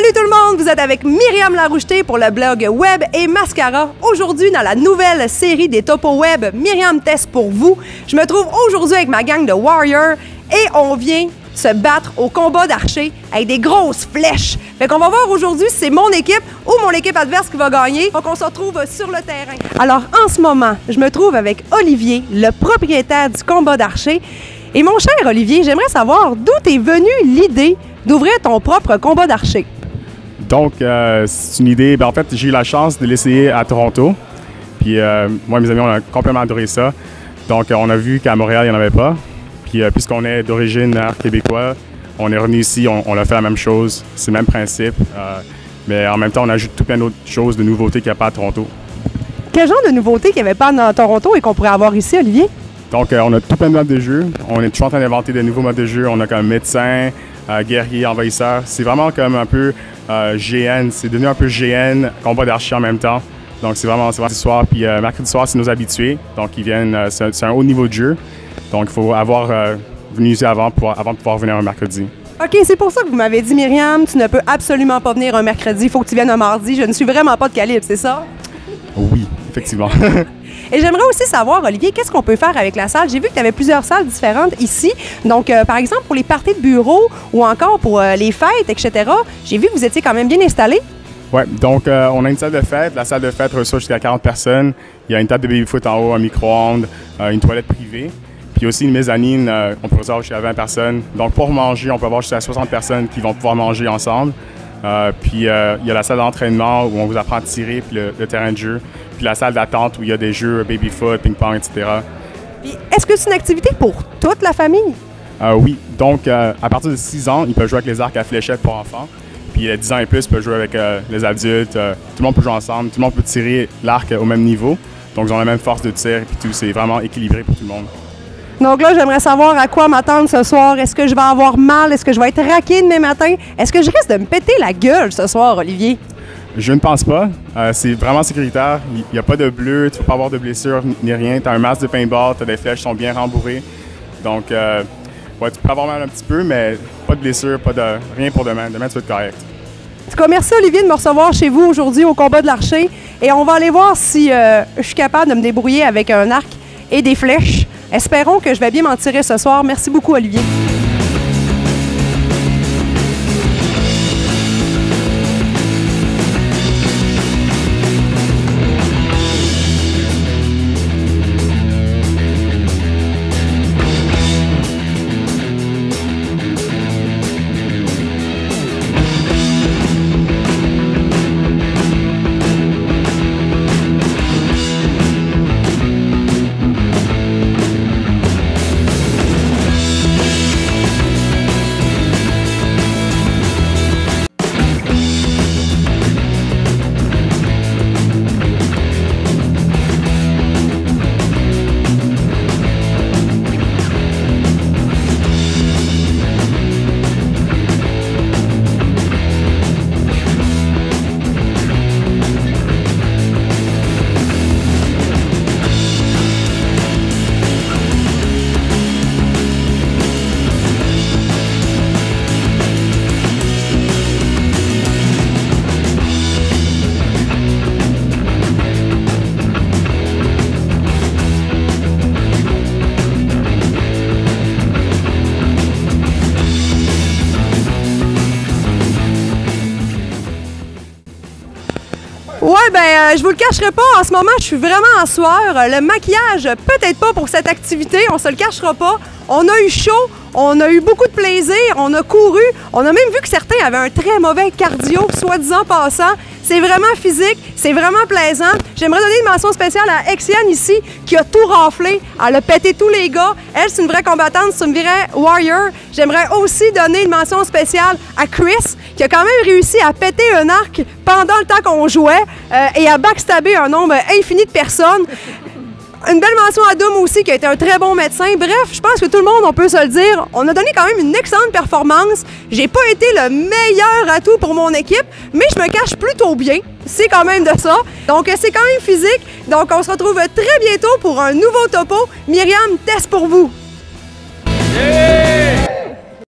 Salut tout le monde, vous êtes avec Myriam Laroucheté pour le blog Web et Mascara. Aujourd'hui, dans la nouvelle série des topos web Myriam Teste pour vous, je me trouve aujourd'hui avec ma gang de Warriors et on vient se battre au combat d'archer avec des grosses flèches. Fait qu'on va voir aujourd'hui si c'est mon équipe ou mon équipe adverse qui va gagner. Donc on se retrouve sur le terrain. Alors en ce moment, je me trouve avec Olivier, le propriétaire du combat d'archer. Et mon cher Olivier, j'aimerais savoir d'où t'es venue l'idée d'ouvrir ton propre combat d'archer. Donc, c'est une idée. En fait, j'ai eu la chance de l'essayer à Toronto. Puis, moi et mes amis, on a complètement adoré ça. Donc, on a vu qu'à Montréal, il n'y en avait pas. Puis, puisqu'on est d'origine québécois, on est revenu ici, on a fait la même chose. C'est le même principe. Mais en même temps, on ajoute tout plein d'autres choses, de nouveautés qu'il n'y a pas à Toronto. Quel genre de nouveautés qu'il n'y avait pas à Toronto et qu'on pourrait avoir ici, Olivier? Donc, on a tout plein de modes de jeu. On est toujours en train d'inventer de nouveaux modes de jeu. On a comme médecin, guerrier, envahisseur. C'est vraiment comme un peu GN. C'est devenu un peu GN, combat d'archer en même temps. Donc, c'est vraiment ce soir. Puis, mercredi soir, c'est nos habitués. Donc, ils viennent. C'est un haut niveau de jeu. Donc, il faut avoir venu ici avant de pouvoir venir un mercredi. OK, c'est pour ça que vous m'avez dit, Myriam, tu ne peux absolument pas venir un mercredi. Il faut que tu viennes un mardi. Je ne suis vraiment pas de calibre, c'est ça? Oui, effectivement. Et j'aimerais aussi savoir, Olivier, qu'est-ce qu'on peut faire avec la salle? J'ai vu que tu avais plusieurs salles différentes ici. Donc, par exemple, pour les parties de bureau ou encore pour les fêtes, etc., j'ai vu que vous étiez quand même bien installés. Oui, donc on a une salle de fête. La salle de fête reçoit jusqu'à 40 personnes. Il y a une table de baby-foot en haut, un micro-ondes, une toilette privée. Puis aussi une mezzanine, on peut recevoir jusqu'à 20 personnes. Donc, pour manger, on peut avoir jusqu'à 60 personnes qui vont pouvoir manger ensemble. Puis il y a la salle d'entraînement où on vous apprend à tirer, puis le terrain de jeu. Puis la salle d'attente où il y a des jeux baby-foot, ping-pong, etc. Puis est-ce que c'est une activité pour toute la famille? Oui. Donc, à partir de 6 ans, ils peuvent jouer avec les arcs à fléchettes pour enfants. Puis à 10 ans et plus, ils peuvent jouer avec les adultes. Tout le monde peut jouer ensemble. Tout le monde peut tirer l'arc au même niveau. Donc, ils ont la même force de tir. Puis tout, c'est vraiment équilibré pour tout le monde. Donc là, j'aimerais savoir à quoi m'attendre ce soir. Est-ce que je vais avoir mal? Est-ce que je vais être raqué demain matin? Est-ce que je risque de me péter la gueule ce soir, Olivier? Je ne pense pas. C'est vraiment sécuritaire. Il n'y a pas de bleu, tu ne vas pas avoir de blessures ni rien. Tu as un masque de paintball, tu as des flèches qui sont bien rembourrées. Donc, ouais, tu peux avoir mal un petit peu, mais pas de blessures, rien pour demain. Demain, tu vas être correct. En tout cas, merci Olivier de me recevoir chez vous aujourd'hui au combat de l'archer. Et on va aller voir si je suis capable de me débrouiller avec un arc et des flèches. Espérons que je vais bien m'en tirer ce soir. Merci beaucoup, Olivier. Ouais, ben, je vous le cacherai pas, en ce moment, je suis vraiment en sueur. Le maquillage, peut-être pas pour cette activité, on se le cachera pas. On a eu chaud, on a eu beaucoup de plaisir, on a couru, on a même vu que certains avaient un très mauvais cardio, soi-disant passant. C'est vraiment physique, c'est vraiment plaisant. J'aimerais donner une mention spéciale à Exiane ici, qui a tout raflé. Elle a pété tous les gars. Elle, c'est une vraie combattante, c'est une vraie warrior. J'aimerais aussi donner une mention spéciale à Chris, qui a quand même réussi à péter un arc pendant le temps qu'on jouait et à backstabber un nombre infini de personnes. Une belle mention à Doom aussi, qui a été un très bon médecin. Bref, je pense que tout le monde, on peut se le dire, on a donné quand même une excellente performance. J'ai pas été le meilleur atout pour mon équipe, mais je me cache plutôt bien. C'est quand même de ça. Donc, c'est quand même physique. Donc, on se retrouve très bientôt pour un nouveau topo. Myriam, teste pour vous.